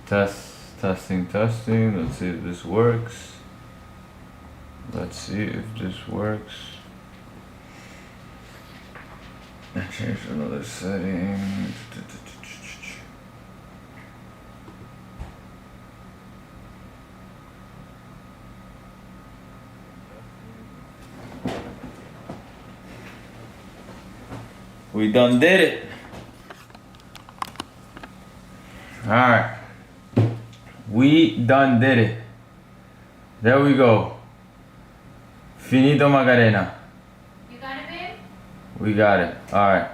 Testing. Let's see if this works. Change another setting. We done did it. Alright. We done did it. There we go. Finito Macarena. You got it, babe? We got it. Alright.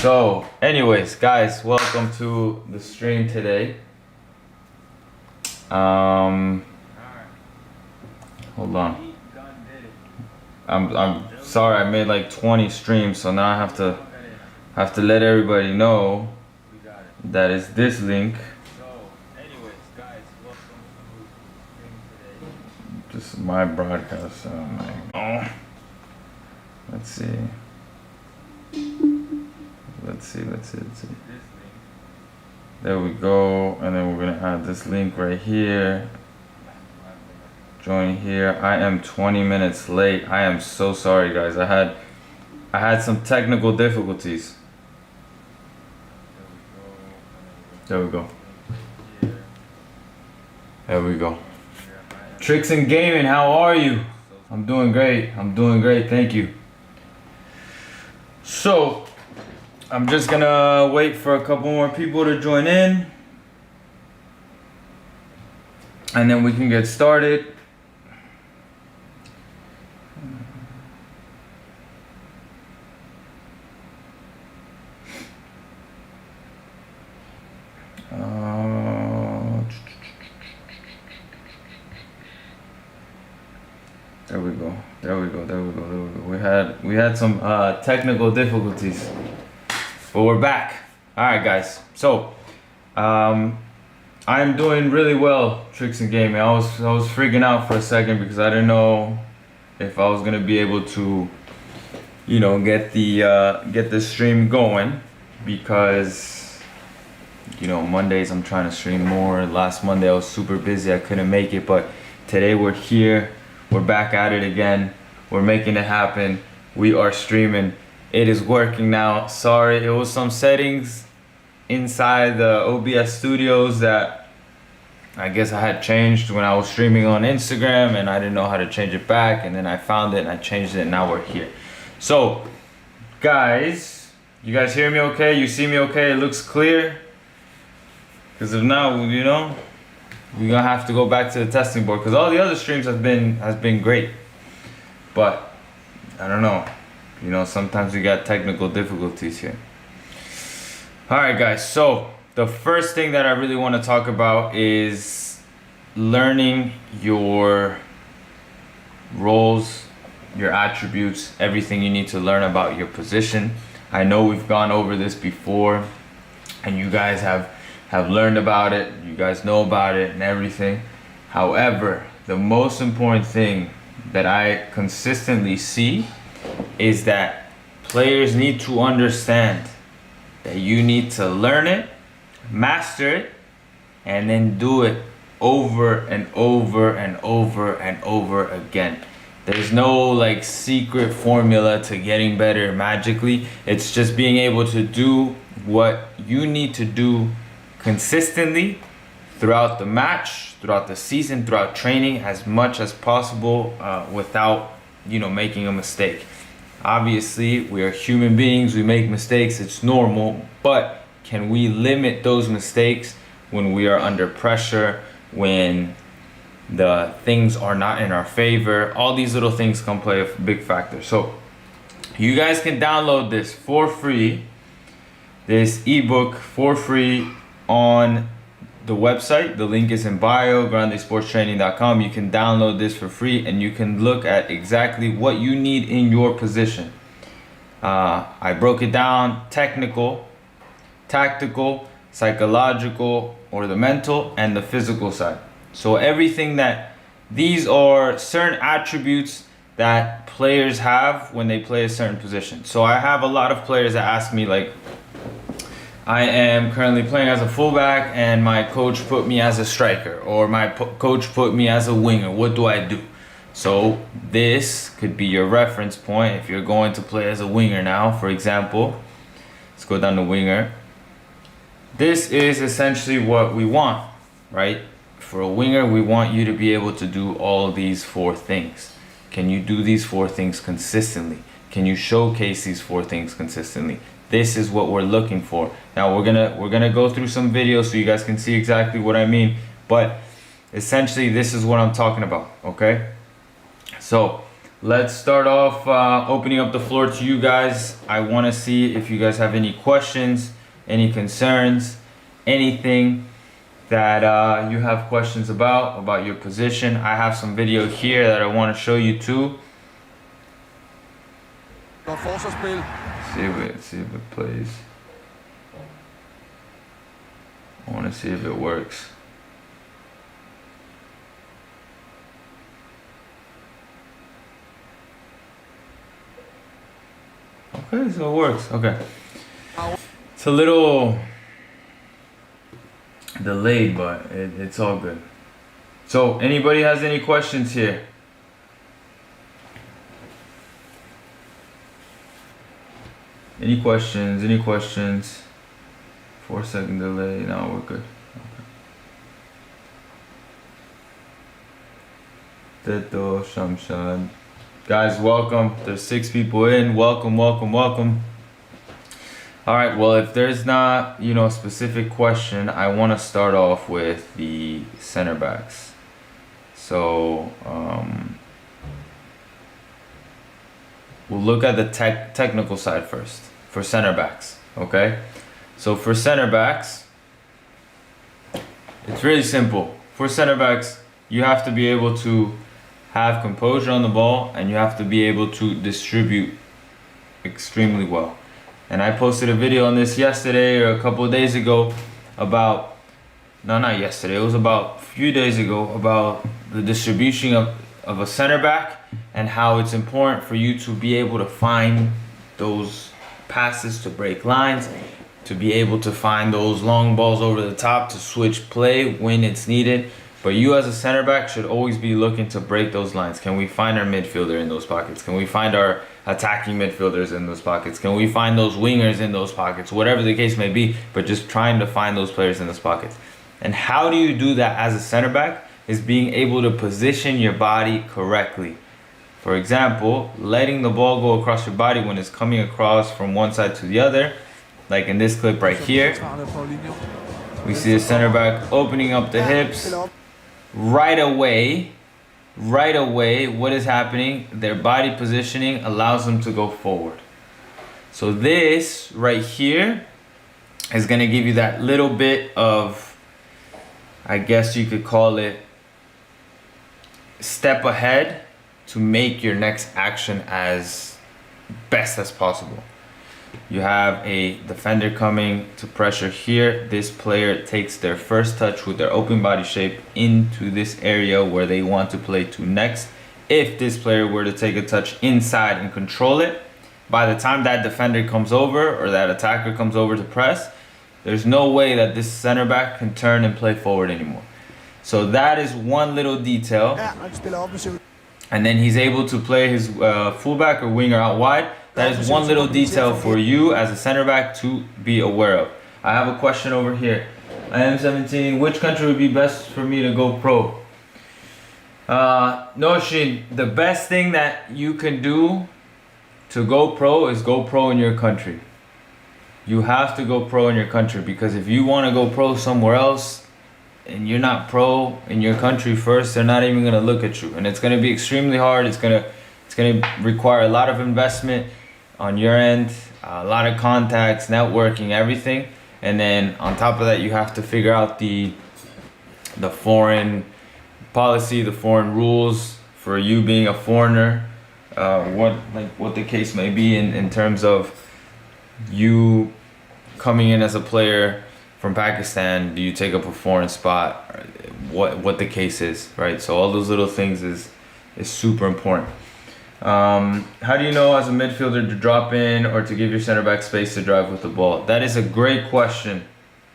So, anyways, guys, welcome to the stream today. Hold on. I'm sorry, I made like 20 streams, so now I have to let everybody know that it's this link. This is my broadcast. So I'm like, oh. Let's see. There we go, and then we're gonna add this link right here. Join here. I am 20 minutes late. I am so sorry, guys. I had some technical difficulties. There we go. There we go. Tricks and Gaming, how are you? I'm doing great. Thank you. So, I'm just gonna wait for a couple more people to join in, and then we can get started. There we go. We had some technical difficulties, but we're back. All right, guys. So, I'm doing really well, Tricks and Gaming. I was freaking out for a second because I didn't know if I was gonna be able to, get the stream going, because Mondays I'm trying to stream more. Last Monday I was super busy, I couldn't make it, but today we're here. We're back at it again. We're making it happen. We are streaming. It is working now. Sorry, it was some settings inside the OBS studios that I guess I had changed when I was streaming on Instagram, and I didn't know how to change it back, and then I found it and I changed it, and now we're here. So, guys, you guys hear me okay? You see me okay? It looks clear? Because if not, we're gonna have to go back to the testing board, because all the other streams has been great, but I don't know. Sometimes we got technical difficulties here. All right, guys. So the first thing that I really want to talk about is learning your roles, your attributes, everything you need to learn about your position. I know we've gone over this before, and you guys have learned about it, you guys know about it and everything. However, the most important thing that I consistently see is that players need to understand that you need to learn it, master it, and then do it over and over and over and over again. There's no secret formula to getting better magically. It's just being able to do what you need to do consistently throughout the match, throughout the season, throughout training, as much as possible, without making a mistake. Obviously, we are human beings, we make mistakes, it's normal, but can we limit those mistakes when we are under pressure, when the things are not in our favor? All these little things can play a big factor. So you guys can download this for free, this ebook for free, on the website. The link is in bio, grandesportstraining.com. You can download this for free, and you can look at exactly what you need in your position. I broke it down: technical, tactical, psychological, or the mental, and the physical side. So everything these are certain attributes that players have when they play a certain position. So I have a lot of players that ask me I am currently playing as a fullback and my coach put me as a striker, or my coach put me as a winger. What do I do? So this could be your reference point if you're going to play as a winger now. For example, let's go down to winger. This is essentially what we want, right? For a winger, we want you to be able to do all these 4 things. Can you do these 4 things consistently? Can you showcase these 4 things consistently? This is what we're looking for. Now we're gonna go through some videos so you guys can see exactly what I mean, but essentially this is what I'm talking about, okay? So let's start off opening up the floor to you guys. I want to see if you guys have any questions, any concerns, anything that you have questions about your position. I have some video here that I want to show you too. See if it plays. I want to see if it works. Okay, so it works. Okay. It's a little delayed, but it's all good. So, anybody has any questions here? Any questions? Any questions? 4-second delay. No, we're good. Okay. Teto, Shamshad. Guys, welcome. There's 6 people in. Welcome, welcome, welcome. All right, well, if there's not, a specific question, I want to start off with the center backs. So, we'll look at the technical side first for center backs, okay? So for center backs, it's really simple. For center backs, you have to be able to have composure on the ball, and you have to be able to distribute extremely well. And I posted a video on this yesterday or a couple of days ago about, no, not yesterday, it was about a few days ago, about the distribution of a center back and how it's important for you to be able to find those passes to break lines, to be able to find those long balls over the top to switch play when it's needed. But you as a center back should always be looking to break those lines. Can we find our midfielder in those pockets? Can we find our attacking midfielders in those pockets? Can we find those wingers in those pockets? Whatever the case may be, but just trying to find those players in those pockets. And how do you do that as a center back? Is being able to position your body correctly. For example, letting the ball go across your body when it's coming across from one side to the other. Like in this clip right here. We see the center back opening up the hips. Right away, what is happening? Their body positioning allows them to go forward. So this right here is going to give you that little bit of, I guess you could call it, step ahead to make your next action as best as possible. You have a defender coming to pressure here. This player takes their first touch with their open body shape into this area where they want to play to next. If this player were to take a touch inside and control it, by the time that defender comes over or that attacker comes over to press, there's no way that this center back can turn and play forward anymore. So that is one little detail. And then he's able to play his fullback or winger out wide. That is one little detail for you as a center back to be aware of. I have a question over here. I am 17. Which country would be best for me to go pro? Noshin, the best thing that you can do to go pro is go pro in your country. You have to go pro in your country, because if you want to go pro somewhere else and you're not pro in your country first, they're not even going to look at you. And it's going to be extremely hard. It's going to require a lot of investment on your end, a lot of contacts, networking, everything. And then on top of that, you have to figure out the foreign policy, the foreign rules for you being a foreigner, what the case may be in terms of you coming in as a player from Pakistan. Do you take up a foreign spot? What the case is, right? So all those little things is super important. How do you know as a midfielder to drop in or to give your center back space to drive with the ball? That is a great question,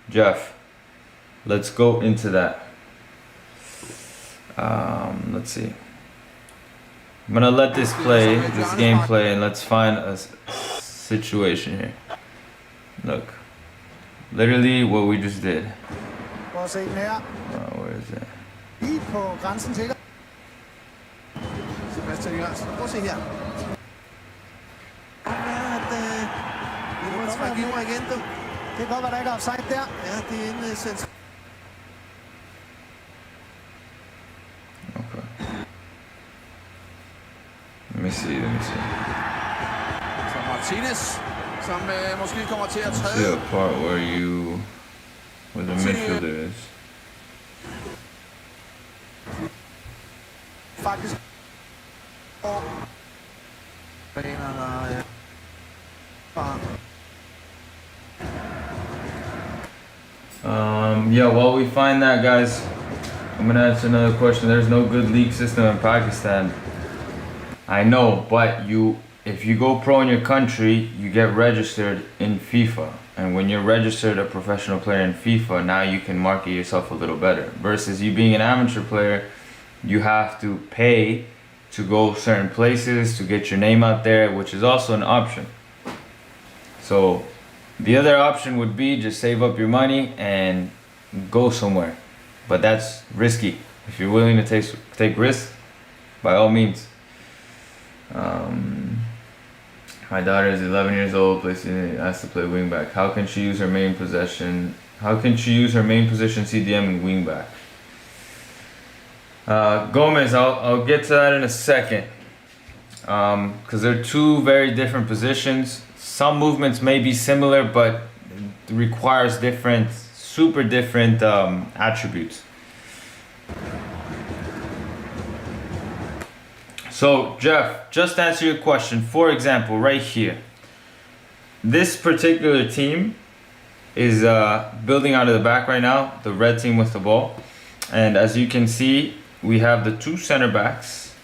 Jeff. Let's go into that. Let's see. I'm gonna let this play, this game play, and let's find a situation here. Look, literally what we just did. Where is it? Sebastian Jørgensen. Prøv at se her. Det trækker over igen, du. Det kan godt være, der ikke er offside der. Ja, det er en sens. Okay. Let me see. Så Martinez, som måske kommer til at træde. See a part where the midfielder is. Faktisk. Yeah, while we find that, guys, I'm gonna answer another question. There's no good league system in Pakistan. I know, but if you go pro in your country, you get registered in FIFA. And when you're registered a professional player in FIFA, now you can market yourself a little better. Versus you being an amateur player, you have to pay to go certain places, to get your name out there, which is also an option. So the other option would be just save up your money and go somewhere. But that's risky. If you're willing to take risks, by all means. My daughter is 11 years old, asked to play wingback. How can she use her main position? CDM and wingback? Gomez, I'll get to that in a second. Because they're two very different positions. Some movements may be similar, but it requires super different attributes. So Jeff, just to answer your question, for example, right here, this particular team is building out of the back right now, the red team with the ball. And as you can see, we have the two center backs,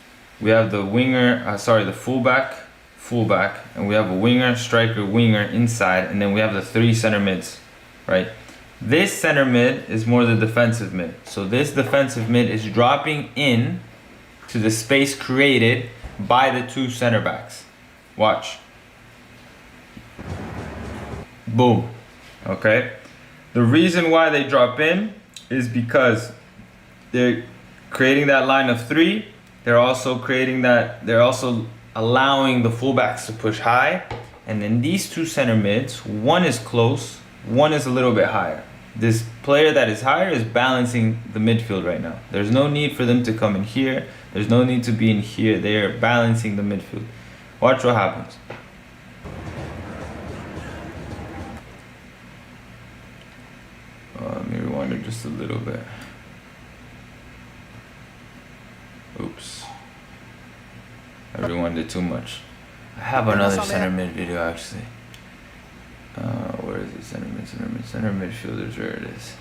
we have the the fullback, and we have a winger, striker, winger inside, and then we have the three center mids, right? This center mid is more the defensive mid. So this defensive mid is dropping in to the space created by the two center backs. Watch. Boom. Okay. The reason why they drop in is because they're creating that line of three. They're also allowing the fullbacks to push high. And then these two center mids, one is close, one is a little bit higher. This player that is higher is balancing the midfield right now. There's no need for them to come in here. There's no need to be in here. They are balancing the midfield. Watch what happens. Let me rewind it just a little bit. Oops. I rewinded too much. I have another center mid video actually. Where is it? Center midfielders, where it is.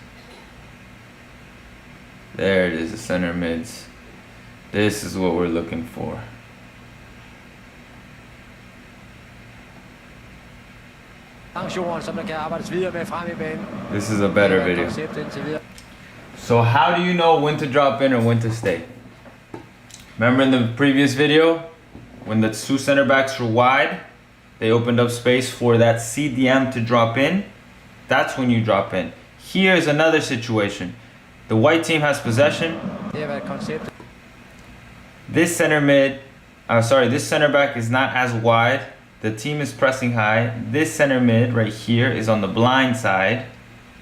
There it is, the center mids. This is what we're looking for. This is a better video. So how do you know when to drop in or when to stay? Remember in the previous video, when the two center backs were wide, they opened up space for that CDM to drop in. That's when you drop in. Here's another situation. The white team has possession. This center back is not as wide. The team is pressing high. This center mid right here is on the blind side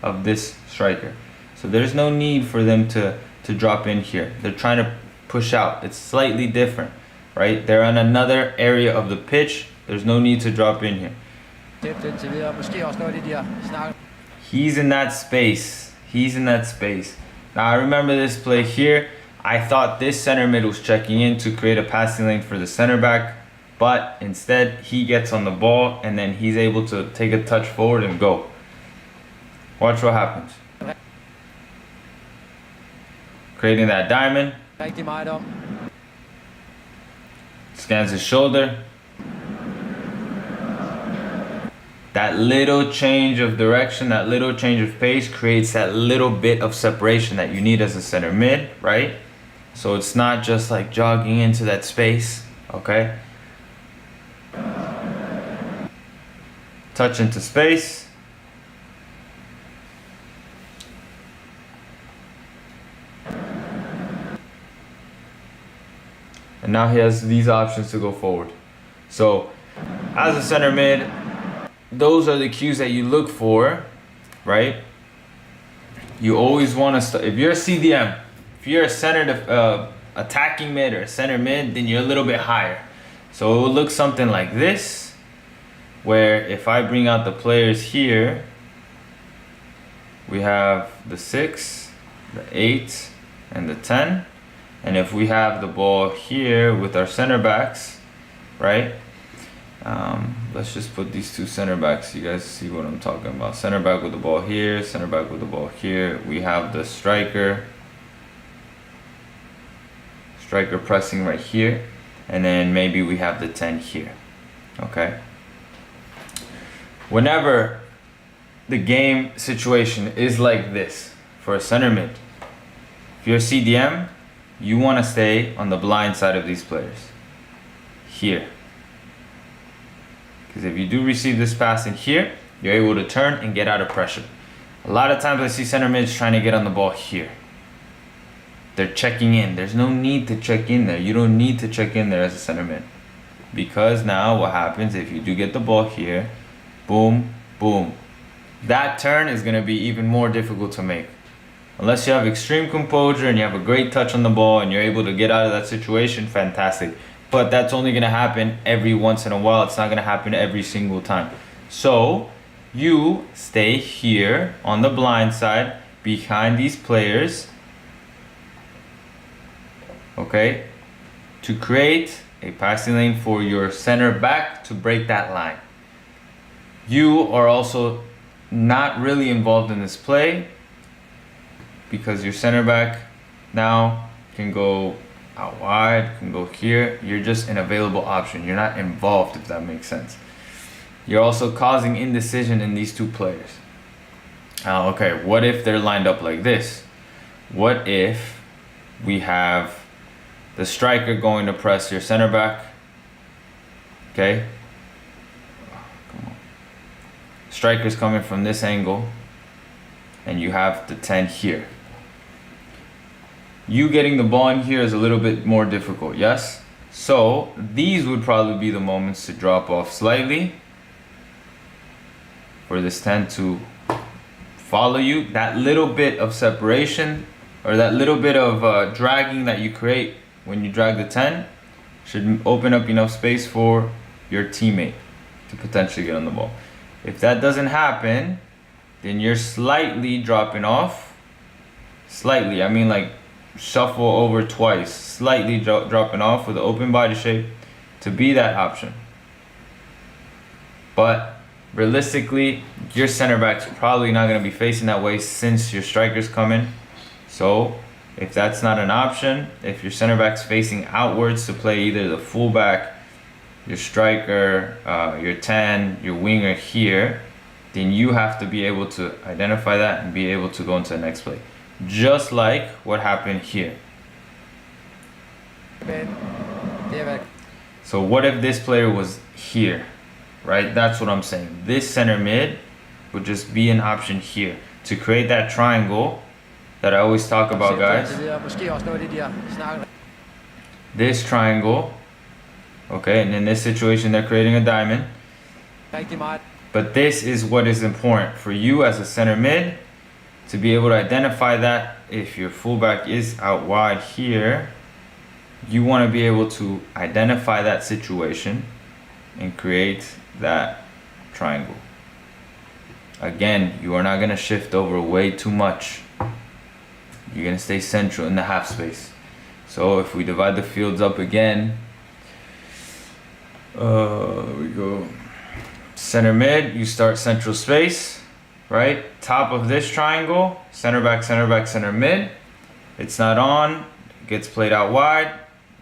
of this striker. So there's no need for them to drop in here. They're trying to push out. It's slightly different, right? They're on another area of the pitch. There's no need to drop in here. He's in that space. Now I remember this play here. I thought this center mid was checking in to create a passing lane for the center back, but instead he gets on the ball and then he's able to take a touch forward and go. Watch what happens. Creating that diamond. scans his shoulder. That little change of direction, that little change of pace creates that little bit of separation that you need as a center mid, right? So it's not just like jogging into that space, okay? Touch into space. And now he has these options to go forward. So as a center mid, those are the cues that you look for, right? You always want to if you're a CDM, if you're a center attacking mid or a center mid, then you're a little bit higher. So it will look something like this, where if I bring out the players here, we have the 6, the 8, and the 10. And if we have the ball here with our center backs, right? Let's just put these two center backs so you guys see what I'm talking about. Center back with the ball here, center back with the ball here. We have the striker pressing right here, and then maybe we have the 10 here, okay? Whenever the game situation is like this for a center mid, if you're a CDM, you want to stay on the blind side of these players here. Because if you do receive this pass in here, you're able to turn and get out of pressure. A lot of times I see center mids trying to get on the ball here. They're checking in. There's no need to check in there. You don't need to check in there as a center mid. Because now what happens if you do get the ball here, boom, boom. That turn is going to be even more difficult to make. Unless you have extreme composure and you have a great touch on the ball and you're able to get out of that situation, fantastic. But that's only going to happen every once in a while. It's not going to happen every single time. So you stay here on the blind side behind these players, okay, to create a passing lane for your center back to break that line. You are also not really involved in this play because your center back now can go out wide, can go here. You're just an available option. You're not involved, if that makes sense. You're also causing indecision in these two players. Okay, what if they're lined up like this? What if we have the striker going to press your center back? Okay. Come on. Striker's coming from this angle, and you have the 10 here. You getting the ball in here is a little bit more difficult, yes? So these would probably be the moments to drop off slightly for this 10 to follow you. That little bit of separation or that little bit of dragging that you create when you drag the 10 should open up enough space for your teammate to potentially get on the ball. If that doesn't happen, then you're slightly dropping off. Slightly, I mean like shuffle over twice, slightly dropping off with an open body shape to be that option. But realistically, your center back's probably not going to be facing that way since your striker's coming. So if that's not an option, if your center back's facing outwards to play either the fullback, your striker, your 10, your winger here, then you have to be able to identify that and be able to go into the next play. Just like what happened here. So what if this player was here, right? That's what I'm saying. This center mid would just be an option here to create that triangle that I always talk about, guys. This triangle, okay, and in this situation they're creating a diamond. But this is what is important for you as a center mid, to be able to identify that if your fullback is out wide here, you want to be able to identify that situation and create that triangle. Again, you are not going to shift over way too much. You're going to stay central in the half space. So if we divide the fields up again, there we go. Center mid, you start central space. Right, top of this triangle, center back, center back, center mid. It's not on, it gets played out wide.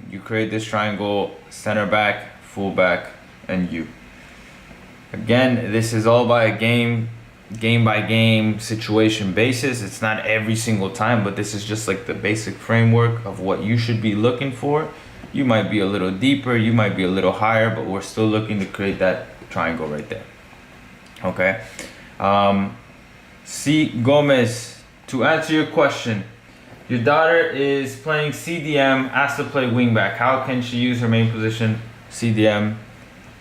you create this triangle: center back, full back, and you. Again, this is all by a game by game situation basis. It's not every single time, but this is just like the basic framework of what you should be looking for. You might be a little deeper, you might be a little higher, but we're still looking to create that triangle right there. Okay. C. Gomez, to answer your question, your daughter is playing CDM, asked to play wingback. How can she use her main position, CDM,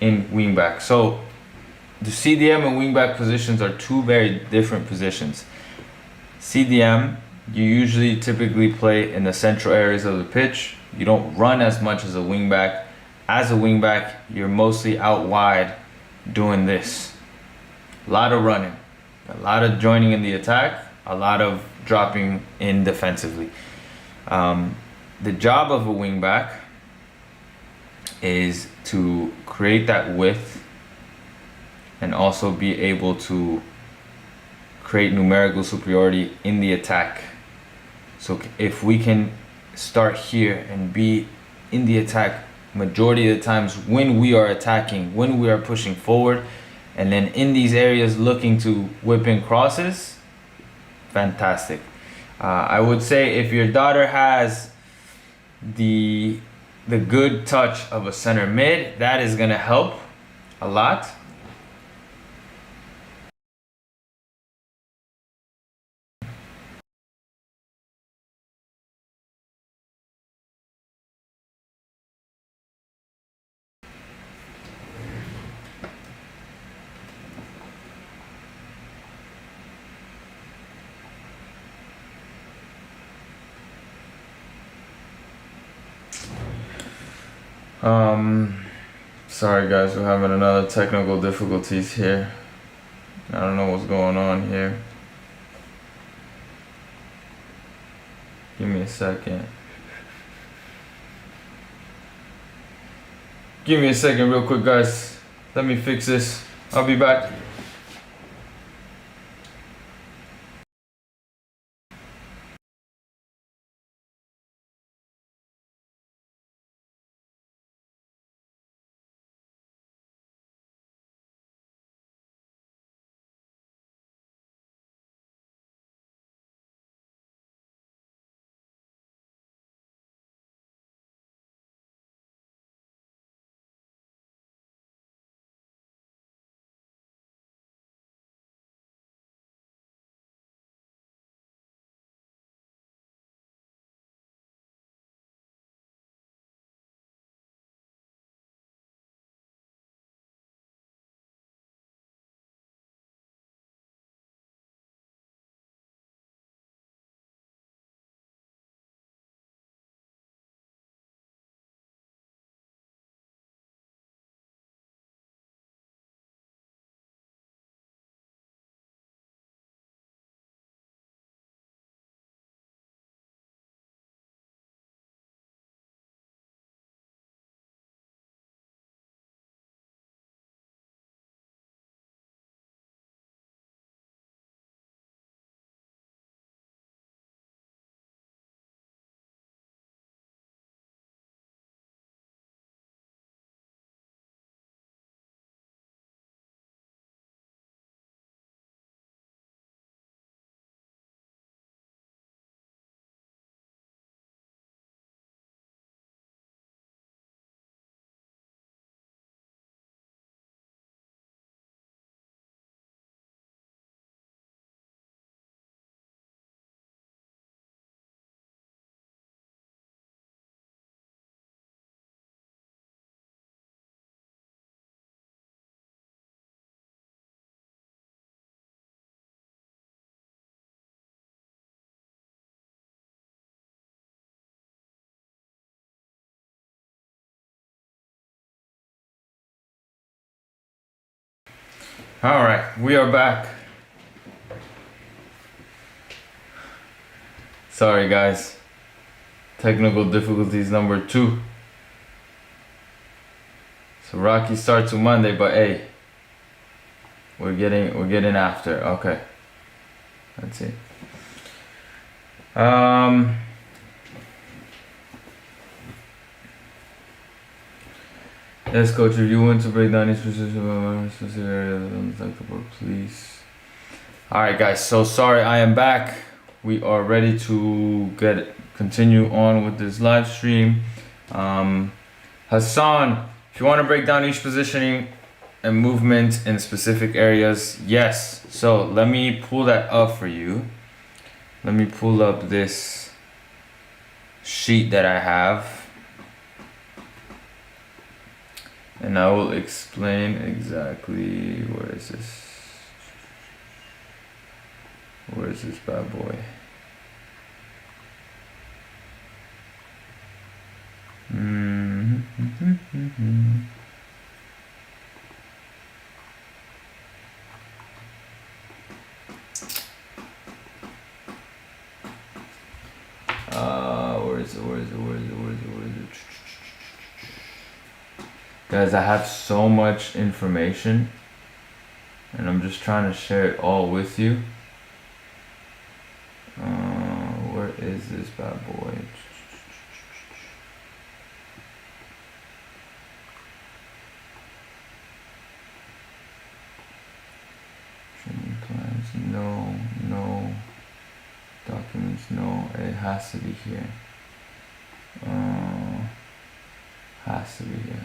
in wingback? So the CDM and wingback positions are two very different positions. CDM, you usually typically play in the central areas of the pitch. You don't run as much as a wingback. As a wingback, you're mostly out wide doing this. A lot of running, a lot of joining in the attack, a lot of dropping in defensively. The job of a wingback is to create that width and also be able to create numerical superiority in the attack. So if we can start here and be in the attack majority of the times when we are attacking, when we are pushing forward, and then in these areas looking to whip in crosses, fantastic. I would say if your daughter has the good touch of a center mid, that is gonna help a lot. Sorry guys, we're having another technical difficulties here. I don't know what's going on here. Give me a second. Give me a second real quick guys. Let me fix this. I'll be back. All right, we are back. Sorry guys, technical difficulties number 2. So rocky start to Monday, but hey, we're getting after. Okay, let's see. Yes, coach, if you want to break down each specific area on the board, please. Alright guys, so sorry I am back. We are ready to continue on with this live stream. Hassan, if you want to break down each positioning and movement in specific areas, yes. So let me pull that up for you. Let me pull up this sheet that I have, and I will explain exactly where is this. Where is this bad boy? Where is it? Guys, I have so much information and I'm just trying to share it all with you. Where is this bad boy? Training plans, no. Documents, no. It has to be here. Has to be here.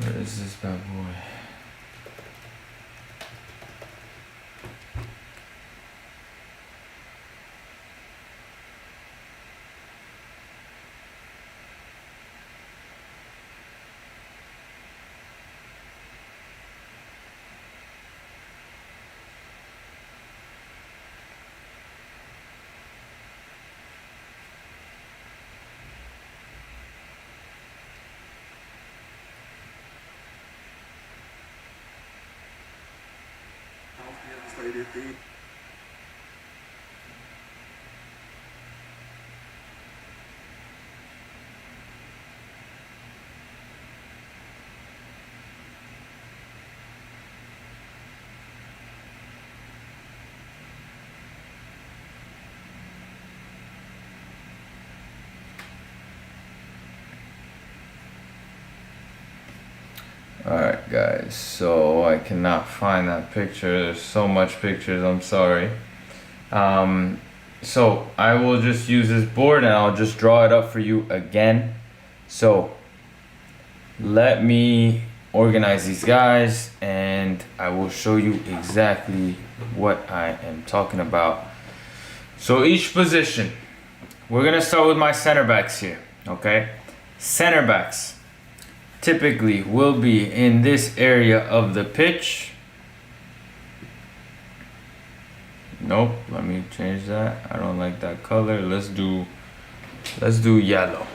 Where is this bad boy? Alright guys, so I cannot find that picture. There's so much pictures, I'm sorry. So I will just use this board and I'll just draw it up for you again. So let me organize these guys and I will show you exactly what I am talking about. So each position, we're gonna start with my center backs here, okay? Center backs typically will be in this area of the pitch. Nope, let me change that. I don't like that color. Let's do yellow.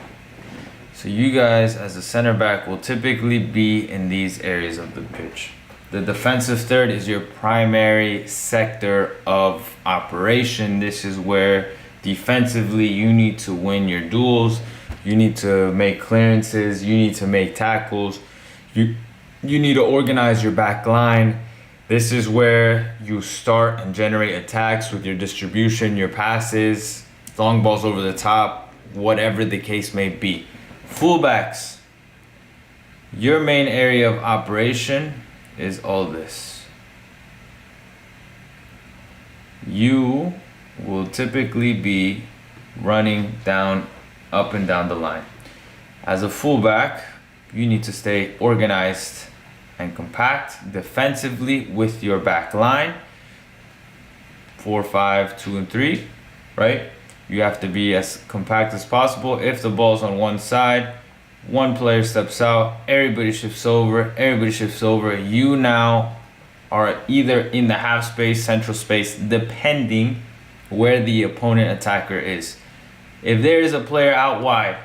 So you guys as a center back will typically be in these areas of the pitch. The defensive third is your primary sector of operation. This is where defensively you need to win your duels. You need to make clearances, you need to make tackles, you need to organize your back line. This is where you start and generate attacks with your distribution, your passes, long balls over the top, whatever the case may be. Fullbacks, your main area of operation is all this. You will typically be running up and down the line. As a fullback, you need to stay organized and compact defensively with your back line. 4, 5, 2, and 3, right? You have to be as compact as possible. If the ball's on one side, one player steps out, everybody shifts over. You now are either in the half space, central space, depending where the opponent attacker is. If there is a player out wide,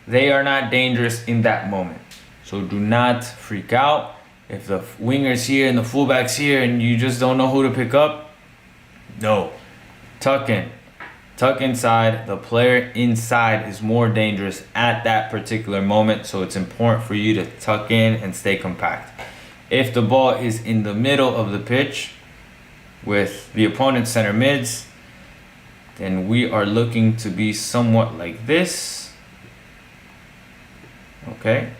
they are not dangerous in that moment. So do not freak out. if the winger's here and the fullback's here and you just don't know who to pick up, no. Tuck in. Tuck inside. The player inside is more dangerous at that particular moment, so it's important for you to tuck in and stay compact. If the ball is in the middle of the pitch with the opponent's center mids, then we are looking to be somewhat like this. Okay?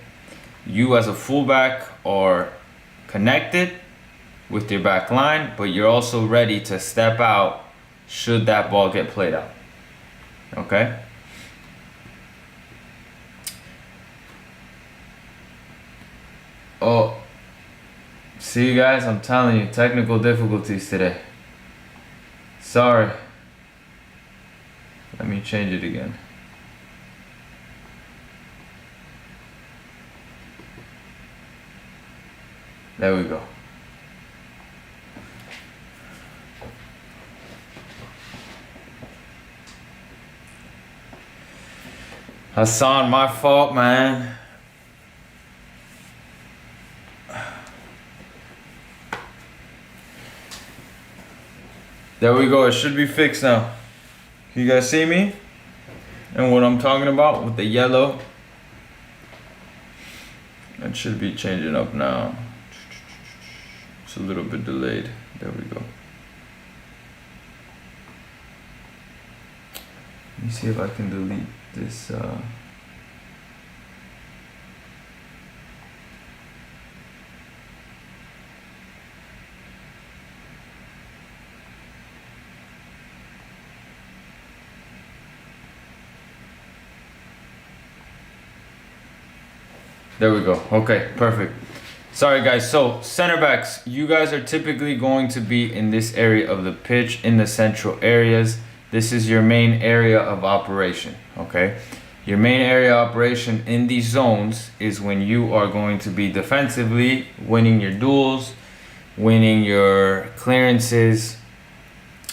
You as a fullback are connected with your back line, but you're also ready to step out should that ball get played out. Okay? Oh, see you guys, I'm telling you, technical difficulties today. Sorry. Let me change it again. There we go. Hassan, my fault, man. There we go. It should be fixed now. Can you guys see me? And what I'm talking about with the yellow? It should be changing up now. It's a little bit delayed. There we go. Let me see if I can delete this. There we go. Okay, perfect. Sorry guys, so center backs, you guys are typically going to be in this area of the pitch, in the central areas. This is your main area of operation, okay? Your main area of operation in these zones is when you are going to be defensively winning your duels, winning your clearances,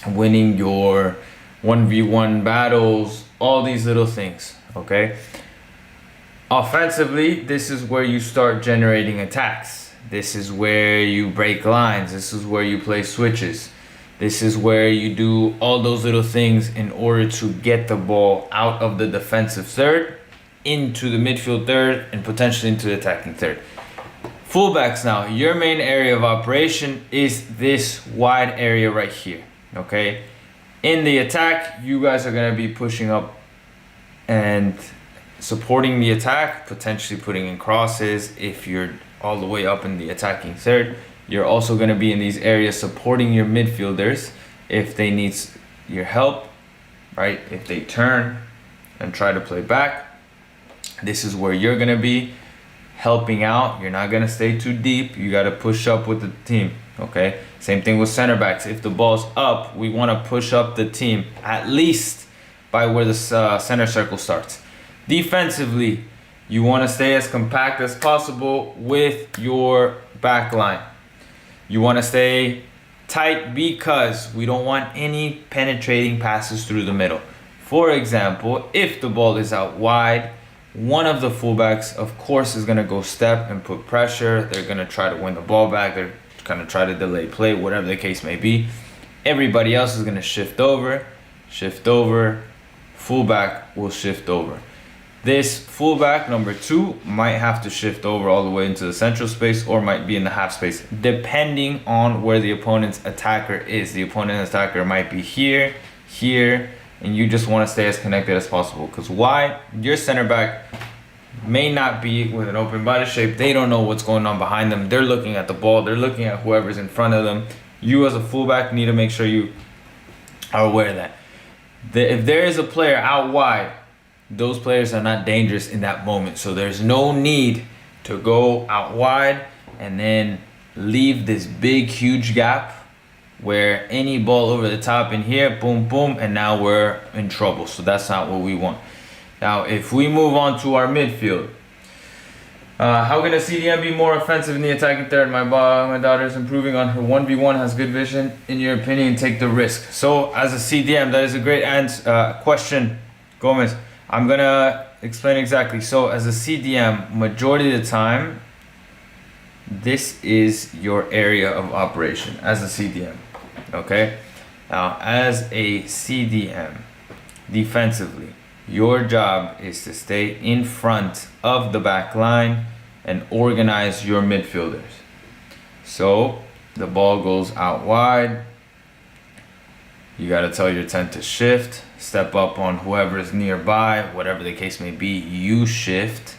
winning your 1v1 battles, all these little things, okay? Offensively, this is where you start generating attacks. This is where you break lines. This is where you play switches. This is where you do all those little things in order to get the ball out of the defensive third into the midfield third and potentially into the attacking third. Fullbacks now, your main area of operation is this wide area right here, okay? In the attack, you guys are going to be pushing up and supporting the attack, potentially putting in crosses. If you're all the way up in the attacking third, you're also going to be in these areas supporting your midfielders if they need your help, right? If they turn and try to play back, this is where you're going to be helping out. You're not going to stay too deep. You got to push up with the team, okay? Same thing with center backs. If the ball's up, we want to push up the team at least by where the center circle starts. Defensively, you want to stay as compact as possible with your back line. You want to stay tight because we don't want any penetrating passes through the middle. For example, if the ball is out wide, one of the fullbacks, of course, is going to go step and put pressure. They're going to try to win the ball back. They're going to try to delay play, whatever the case may be. Everybody else is going to shift over. Fullback will shift over. This fullback, number 2, might have to shift over all the way into the central space or might be in the half space, depending on where the opponent's attacker is. The opponent's attacker might be here, here, and you just want to stay as connected as possible. Because why? Your center back may not be with an open body shape. They don't know what's going on behind them. They're looking at the ball. They're looking at whoever's in front of them. You as a fullback need to make sure you are aware of that. If there is a player out wide, those players are not dangerous in that moment. So there's no need to go out wide and then leave this big, huge gap where any ball over the top in here, boom, boom, and now we're in trouble. So that's not what we want. Now, if we move on to our midfield, how can a CDM be more offensive in the attacking third? My daughter is improving on her 1v1, has good vision. In your opinion, take the risk. So as a CDM, that is a great question, Gomez. I'm gonna explain exactly. So as a CDM, majority of the time, this is your area of operation as a CDM. Okay? Now, as a CDM, defensively, your job is to stay in front of the back line and organize your midfielders. So the ball goes out wide. You got to tell your 10 to shift, step up on whoever is nearby, whatever the case may be. You shift,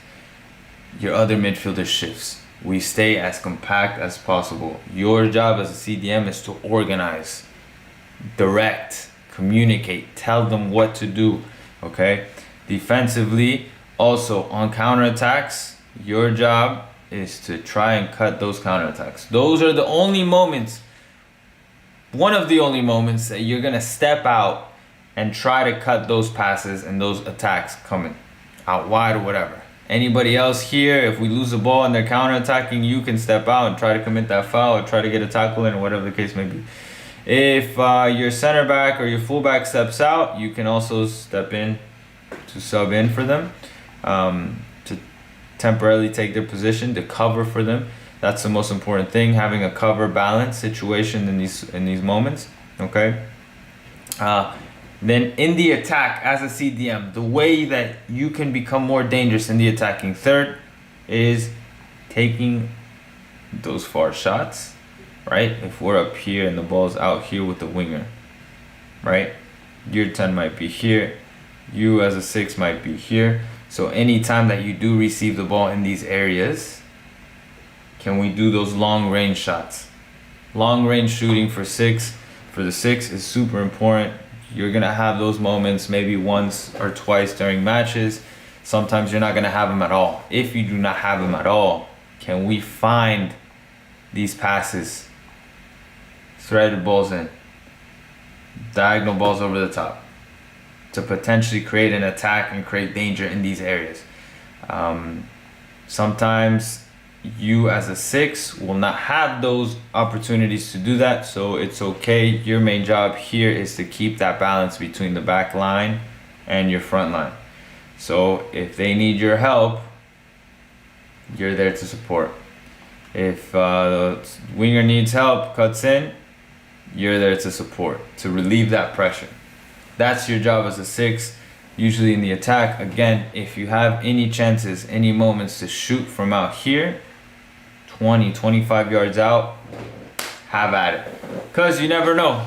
your other midfielder shifts. We stay as compact as possible. Your job as a CDM is to organize, direct, communicate, tell them what to do. Okay? Defensively, also on counterattacks, your job is to try and cut those counterattacks. Those are the only moments, one of the only moments that you're gonna step out and try to cut those passes and those attacks coming out wide or whatever. Anybody else here, if we lose the ball and they're counterattacking, you can step out and try to commit that foul or try to get a tackle in or whatever the case may be. If your center back or your fullback steps out, you can also step in to sub in for them, to temporarily take their position, to cover for them. That's the most important thing, having a cover balance situation in these moments. Okay. Then in the attack as a CDM, the way that you can become more dangerous in the attacking third is taking those far shots, right? If we're up here and the ball's out here with the winger, right? Your 10 might be here. You as a 6 might be here. So anytime that you do receive the ball in these areas, can we do those long range shots? Long range shooting for the 6 is super important. You're gonna have those moments maybe once or twice during matches. Sometimes you're not gonna have them at all. If you do not have them at all, can we find these passes, threaded balls in, diagonal balls over the top, to potentially create an attack and create danger in these areas? Sometimes you as a 6 will not have those opportunities to do that, so it's okay. Your main job here is to keep that balance between the back line and your front line. So if they need your help, you're there to support. If the winger needs help, cuts in, you're there to support, to relieve that pressure. That's your job as a 6, usually in the attack. Again, if you have any chances, any moments to shoot from out here, 20, 25 yards out, have at it. Because you never know.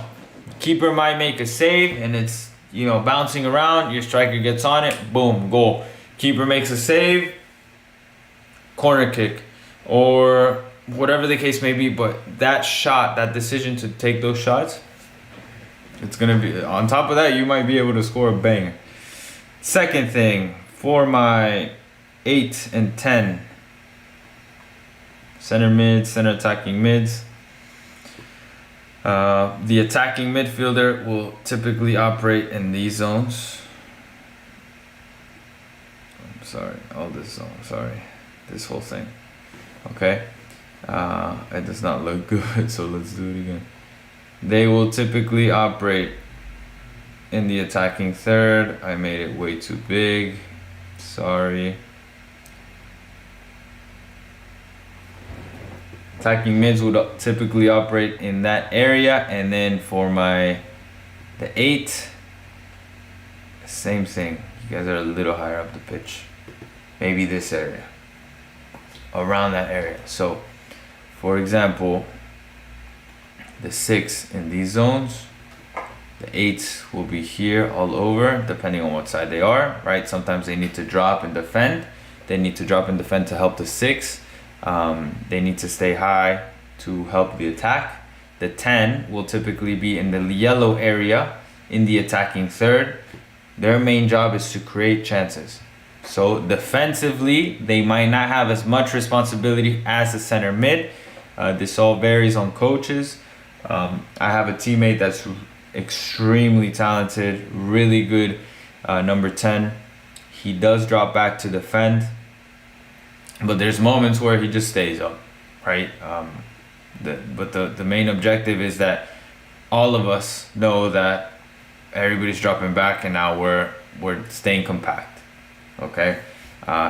Keeper might make a save and it's, bouncing around. Your striker gets on it, boom, goal. Keeper makes a save, corner kick, or whatever the case may be. But that shot, that decision to take those shots, it's going to be, on top of that, you might be able to score a banger. Second thing, for my 8 and 10, center mid, center attacking mids. The attacking midfielder will typically operate in these zones. I'm sorry, all this zone, sorry. This whole thing. Okay. It does not look good, so let's do it again. They will typically operate in the attacking third. I made it way too big. Sorry. Attacking mids would typically operate in that area, and then for the 8, same thing. You guys are a little higher up the pitch. Maybe this area, around that area. So, for example, the 6 in these zones, the 8 will be here all over, depending on what side they are, right? Sometimes they need to drop and defend. They need to drop and defend to help the 6. They need to stay high to help the attack. The 10 will typically be in the yellow area in the attacking third. Their main job is to create chances. So defensively, they might not have as much responsibility as the center mid. This all varies on coaches. I have a teammate that's extremely talented, really good, number 10. He does drop back to defend, but there's moments where he just stays up, right? But the main objective is that all of us know that everybody's dropping back, and now we're staying compact. Okay,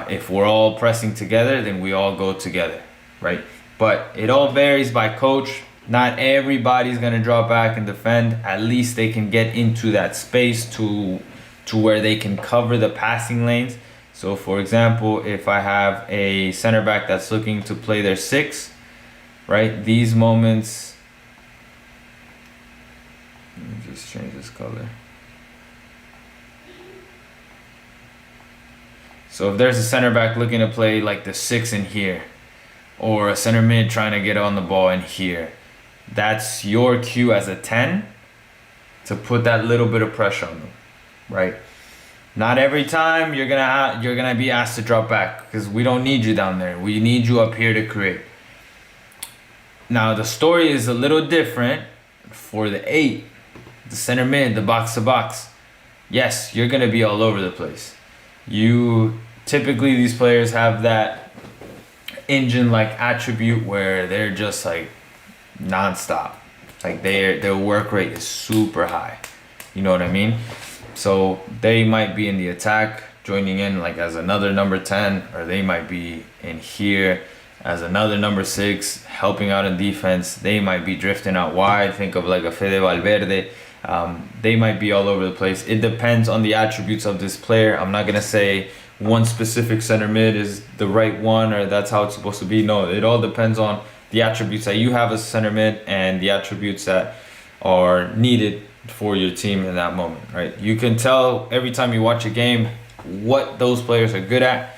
if we're all pressing together, then we all go together, right? But it all varies by coach. Not everybody's gonna drop back and defend. At least they can get into that space to where they can cover the passing lanes. So for example, if I have a center back that's looking to play their 6, right? These moments, let me just change this color. So if there's a center back looking to play like the 6 in here, or a center mid trying to get on the ball in here, that's your cue as a 10 to put that little bit of pressure on them, right? Not every time you're gonna be asked to drop back, because we don't need you down there. We need you up here to create. Now the story is a little different for the 8, the center mid, the box to box. Yes, you're gonna be all over the place. Typically these players have that engine-like attribute where they're just like non-stop. Like their work rate is super high. You know what I mean? So they might be in the attack, joining in like as another number 10, or they might be in here as another number 6, helping out in defense. They might be drifting out wide. Think of like a Fede Valverde. They might be all over the place. It depends on the attributes of this player. I'm not gonna say one specific center mid is the right one or that's how it's supposed to be. No, it all depends on the attributes that you have as center mid and the attributes that are needed for your team in that moment, right? You can tell every time you watch a game what those players are good at.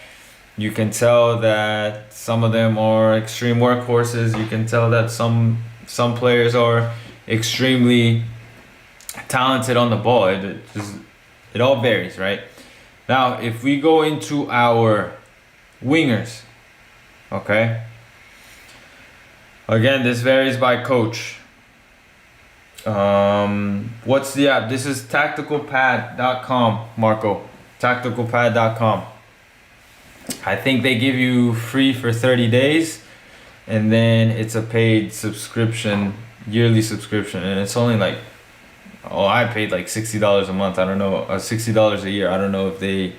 You can tell that some of them are extreme workhorses. You can tell that some players are extremely talented on the ball. It all varies, right? Now, if we go into our wingers, okay? Again, this varies by coach. What's the app? This is tacticalpad.com, Marco. Tacticalpad.com. I think they give you free for 30 days, and then it's a paid subscription, yearly subscription, and it's only like, I paid like $60 a month. I don't know, $60 a year. I don't know if they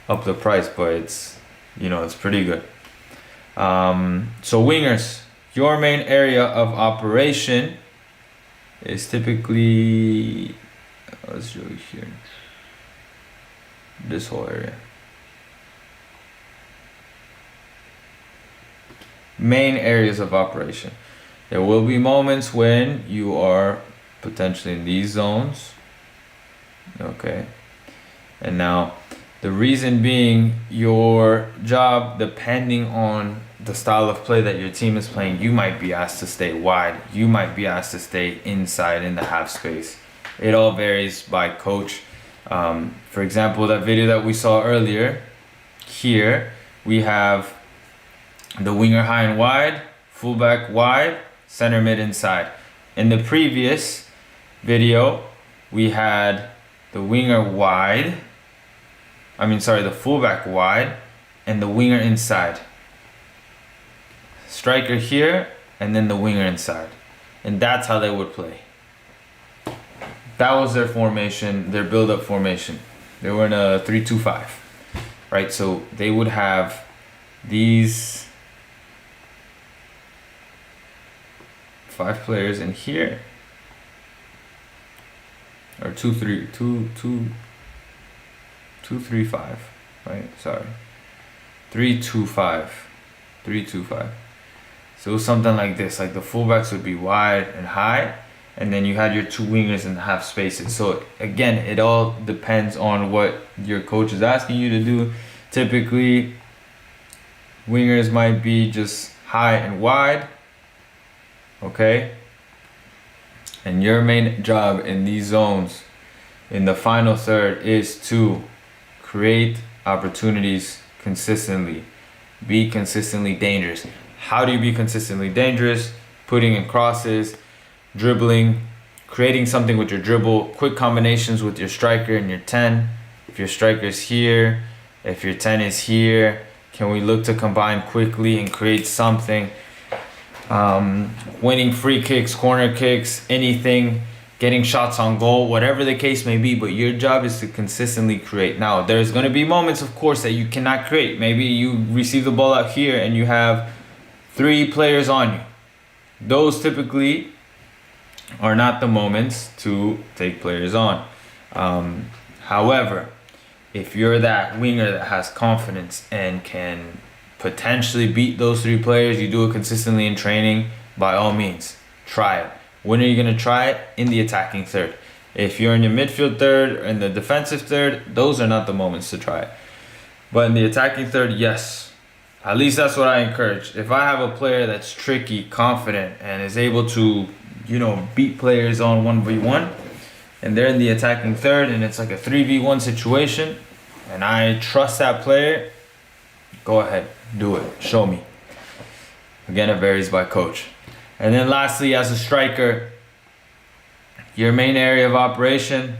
up the price, but it's, it's pretty good. So wingers, your main area of operation is typically, let's show you here, this whole area. Main areas of operation. There will be moments when you are potentially in these zones, okay? And now the reason being, your job, depending on the style of play that your team is playing, you might be asked to stay wide, you might be asked to stay inside in the half space. It all varies by coach. For example, that video that we saw earlier, here we have the winger high and wide, fullback wide, center mid inside. In the previous video, we had the winger wide, the fullback wide, and the winger inside. Striker here, and then the winger inside. And that's how they would play. That was their formation, their build-up formation. They were in a 3-2-5, right? So they would have these 5 players in here, or 2-3-5, right? Sorry, 3-2-5. So it was something like this. Like the fullbacks would be wide and high, and then you had your 2 wingers in the half spaces. So again, it all depends on what your coach is asking you to do. Typically, wingers might be just high and wide, okay? And your main job in these zones, in the final third, is to create opportunities consistently. Be consistently dangerous. How do you be consistently dangerous? Putting in crosses, dribbling, creating something with your dribble, quick combinations with your striker and your 10. If your striker's here, if your 10 is here, can we look to combine quickly and create something? Winning free kicks, corner kicks, anything, getting shots on goal, whatever the case may be, but your job is to consistently create. Now, there's going to be moments, of course, that you cannot create. Maybe you receive the ball out here and you have 3 players on you. Those typically are not the moments to take players on. However, if you're that winger that has confidence and can potentially beat those 3 players, you do it consistently in training, by all means, try it. When are you going to try it? In the attacking third. If you're in your midfield third and the defensive third, those are not the moments to try it. But in the attacking third, yes. At least that's what I encourage. If I have a player that's tricky, confident, and is able to, beat players on 1v1, and they're in the attacking third, and it's like a 3v1 situation, and I trust that player, go ahead, do it, show me. Again, it varies by coach. And then lastly, as a striker, your main area of operation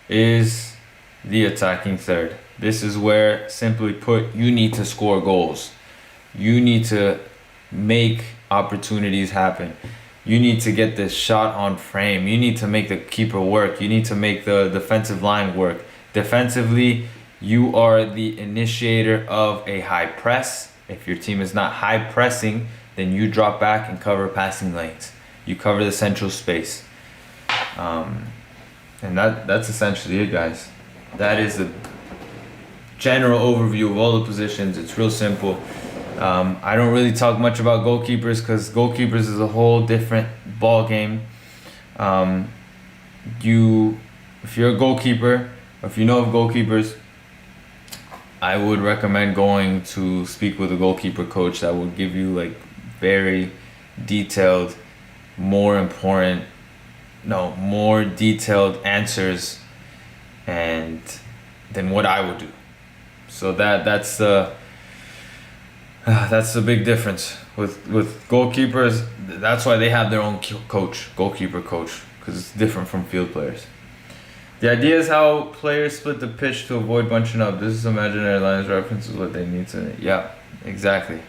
is the attacking third. This is where, simply put, you need to score goals. You need to make opportunities happen. You need to get this shot on frame. You need to make the keeper work. You need to make the defensive line work. Defensively, you are the initiator of a high press. If your team is not high pressing, then you drop back and cover passing lanes. You cover the central space. And that's essentially it, guys. That is the general overview of all the positions. It's real simple. I don't really talk much about goalkeepers because goalkeepers is a whole different ball game. If you're a goalkeeper, or if you know of goalkeepers, I would recommend going to speak with a goalkeeper coach that will give you like very detailed, more detailed answers and than what I would do. So that's the big difference with goalkeepers. That's why they have their own goalkeeper coach, because it's different from field players. The idea is how players split the pitch to avoid bunching up. This is imaginary lines references what they need to. Yeah, exactly.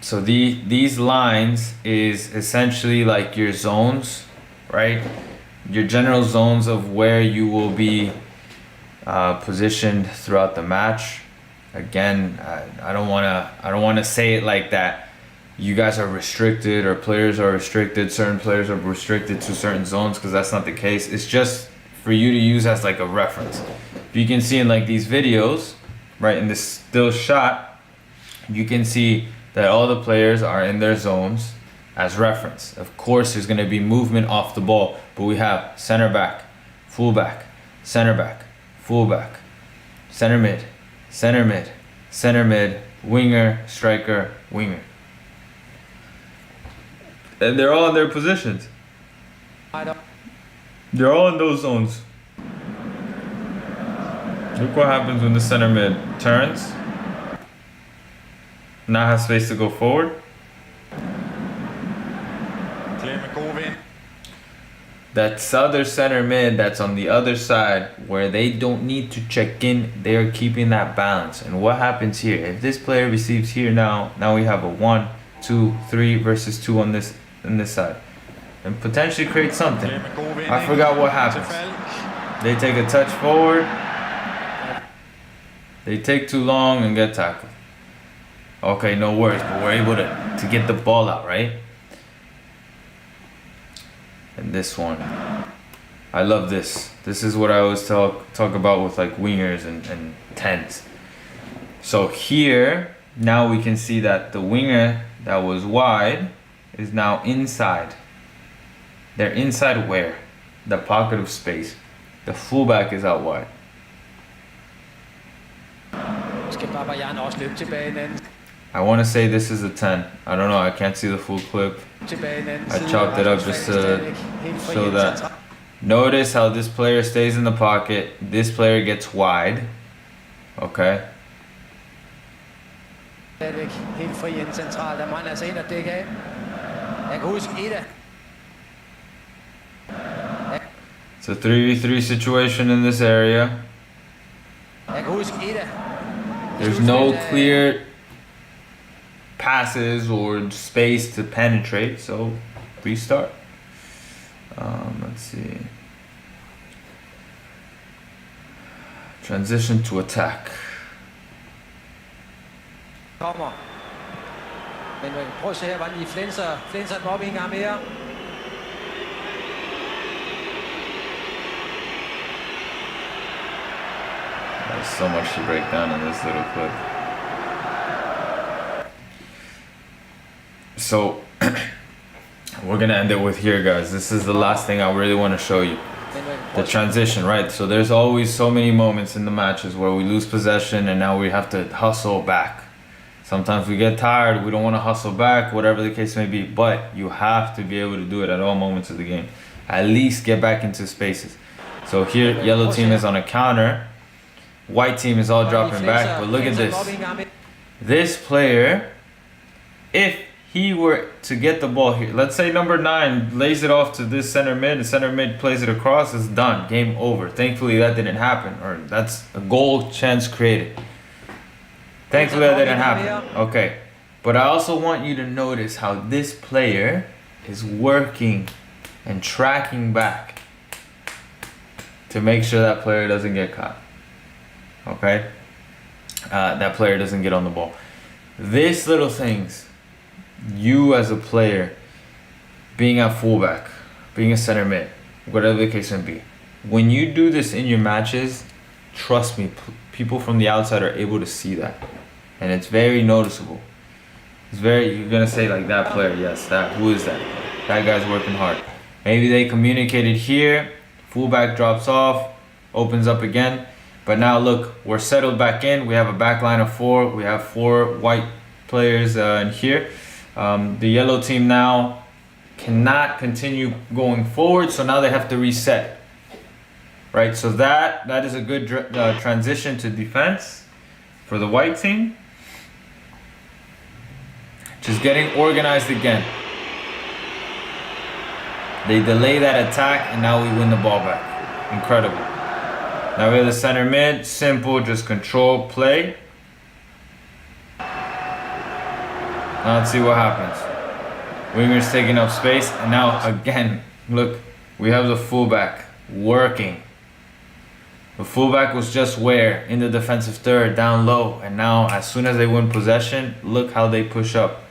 So these lines is essentially like your zones, right? Your general zones of where you will be positioned throughout the match. Again, I don't wanna say it like that. You guys are restricted, or players are restricted. Certain players are restricted to certain zones, because that's not the case. It's just for you to use as like a reference. You can see in like these videos, right, in this still shot, you can see that all the players are in their zones as reference. Of course, there's going to be movement off the ball, but we have center back, full back, center back, full back, center mid, center mid, center mid, winger, striker, winger. And they're all in their positions. They're all in those zones. Look what happens when the center mid turns. Now has space to go forward. That other center mid that's on the other side, where they don't need to check in, they are keeping that balance. And what happens here? If this player receives here now we have a 1, 2, 3 versus 2 on this side, and potentially create something. I forgot what happens. They take a touch forward, they take too long and get tackled. Okay, no worries, but we're able to get the ball out, right? And this one, I love this. This is what I always talk about with like wingers and 10s. So here, now we can see that the winger that was wide is now inside. They're inside where? The pocket of space. The fullback is out wide. I want to say this is a 10. I don't know, I can't see the full clip. I chopped it up just to show that. Notice how this player stays in the pocket. This player gets wide. Okay. It's a 3v3 situation in this area. There's no clear passes or space to penetrate, so restart. Let's see. Transition to attack. Men prøv at se her, hvordan de flænser dem op en gang mere. There's so much to break down in this little clip. So we're gonna end it with here, guys. This is the last thing I really want to show you. The transition, right? So there's always so many moments in the matches where we lose possession and now we have to hustle back. Sometimes we get tired, we don't want to hustle back, whatever the case may be, but you have to be able to do it at all moments of the game. At least get back into spaces. So here, yellow team is on a counter, white team is all dropping back, but look at this. This player, if he were to get the ball here, let's say number 9 lays it off to this center mid, the center mid plays it across, it's done, game over. Thankfully that didn't happen, or that's a goal chance created. Thankfully that didn't happen. Okay, but I also want you to notice how this player is working and tracking back to make sure that player doesn't get caught. Okay, that player doesn't get on the ball. These little things, you as a player, being a fullback, being a center mid, whatever the case may be, when you do this in your matches, trust me, people from the outside are able to see that, and it's very noticeable. It's very, you're gonna say like, that player, yes, that, who is that? That guy's working hard. Maybe they communicated here, fullback drops off, opens up again, but now look, we're settled back in. We have a back line of 4. We have 4 white players in here. The yellow team now cannot continue going forward, so now they have to reset. Right, so that is a good transition to defense for the white team. Just getting organized again. They delay that attack, and now we win the ball back. Incredible. Now we have the center mid, simple, just control play. Now let's see what happens. Winger's taking up space, and now again, look, we have the fullback working. The fullback was just where? In the defensive third, down low, and now as soon as they win possession, look how they push up.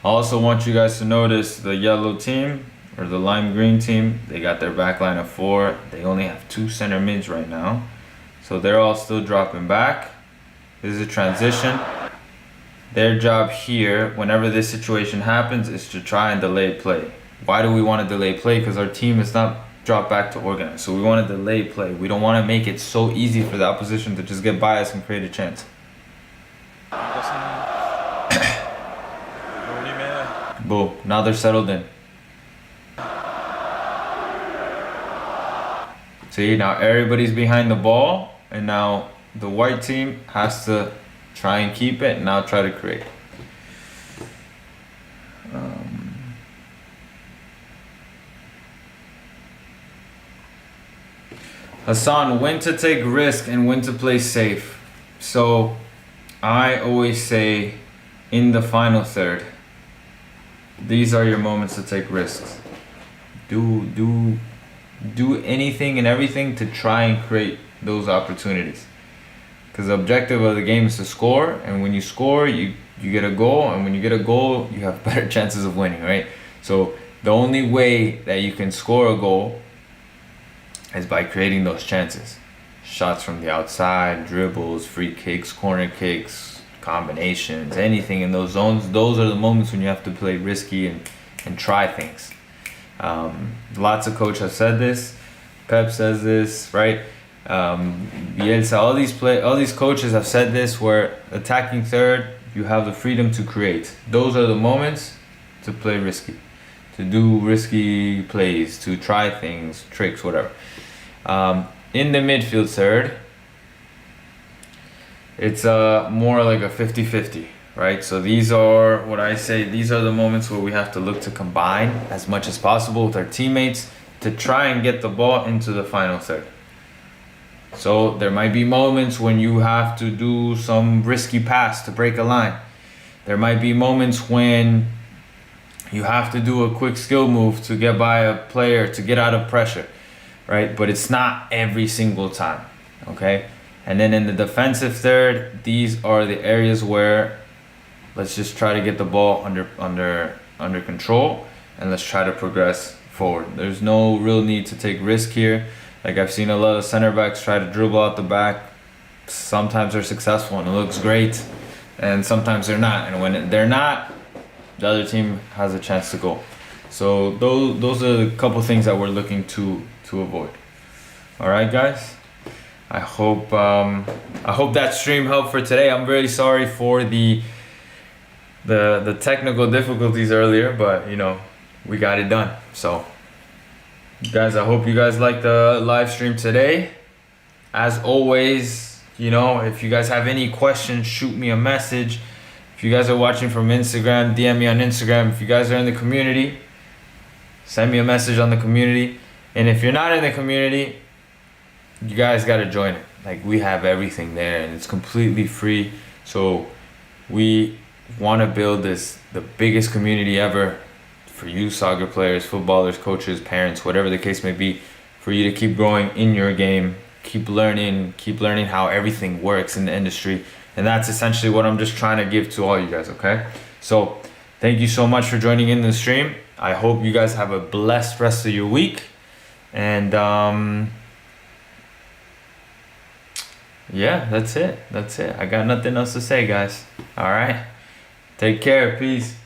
I also want you guys to notice the yellow team, or the lime green team, they got their back line of 4. They only have 2 center mids right now. So they're all still dropping back. This is a transition. Their job here, whenever this situation happens, is to try and delay play. Why do we want to delay play? Because our team is not dropped back to organize. So we want to delay play. We don't want to make it so easy for the opposition to just get by us and create a chance. Boom. Now they're settled in. See, now everybody's behind the ball, and now the white team has to try and keep it and now try to create. Hassan, when to take risk and when to play safe. So I always say in the final third, these are your moments to take risks. Do anything and everything to try and create those opportunities. Because the objective of the game is to score, and when you score, you get a goal, and when you get a goal, you have better chances of winning, right? So the only way that you can score a goal is by creating those chances. Shots from the outside, dribbles, free kicks, corner kicks, combinations, anything in those zones. Those are the moments when you have to play risky and try things. Lots of coaches have said this. Pep says this, right? Bielsa, all these coaches have said this, where attacking third, you have the freedom to create. Those are the moments to play risky, to do risky plays, to try things, tricks, whatever. In the midfield third, it's more like a 50-50, right? So these are what I say, these are the moments where we have to look to combine as much as possible with our teammates to try and get the ball into the final third. So there might be moments when you have to do some risky pass to break a line. There might be moments when you have to do a quick skill move to get by a player, to get out of pressure, right? But it's not every single time, okay? And then in the defensive third, these are the areas where let's just try to get the ball under control, and let's try to progress forward. There's no real need to take risk here. Like, I've seen a lot of center backs try to dribble out the back. Sometimes they're successful and it looks great, and sometimes they're not. And when they're not, the other team has a chance to go. So those are the couple things that we're looking to avoid. All right, guys. I hope that stream helped for today. I'm really sorry for the technical difficulties earlier, but you know, we got it done. So guys, I hope you guys liked the live stream today. As always, you know, if you guys have any questions, shoot me a message. If you guys are watching from Instagram, DM me on Instagram. If you guys are in the community, send me a message on the community. And if you're not in the community, you guys got to join it. Like, we have everything there and it's completely free. So we want to build the biggest community ever for you soccer players, footballers, coaches, parents, whatever the case may be, for you to keep growing in your game, keep learning how everything works in the industry. And that's essentially what I'm just trying to give to all you guys, okay? So thank you so much for joining in the stream. I hope you guys have a blessed rest of your week. And yeah, that's it. I got nothing else to say, guys. All right. Take care. Peace.